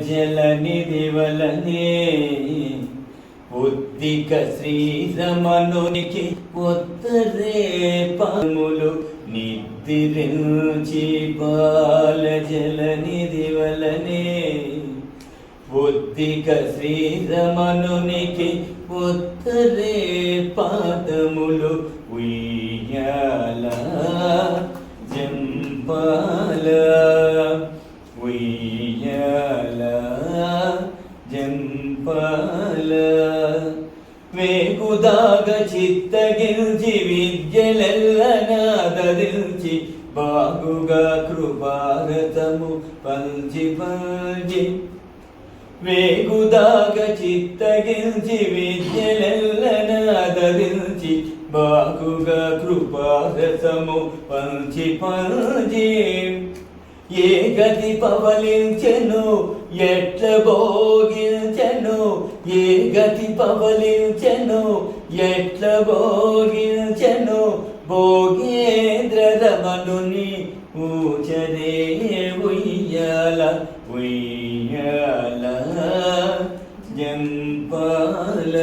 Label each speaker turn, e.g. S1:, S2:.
S1: జలనిధివలనే ఉద్దిక శ్రీరమణునికి ఉత్తరే పాములు నిద్రించి బాల జలనిధివలనే ఉద్దిక శ్రీరమణునికి ఉత్తరే పాదములు ఉయ్యాల జంపాల ఉయ్యాల జంపాల వేగుదాగ చిత్తగిల్చి విద్యలెల్లనాదరించి బాగుగా కృపారతము పంచి పంచి వేగుదాగ చిత్తగిల్చి విద్యలెల్లనాదరించి బాగుగా కృపారతము పంచి పంచి ఏ గతి పవలించెను ఎట్ల భోగించెను ఏ గతి పవలించెను ఎట్ల భోగించెను భోగేంద్ర రమణుని ఊచరే ఉయ్యాల ఉయ్యాల జంపాల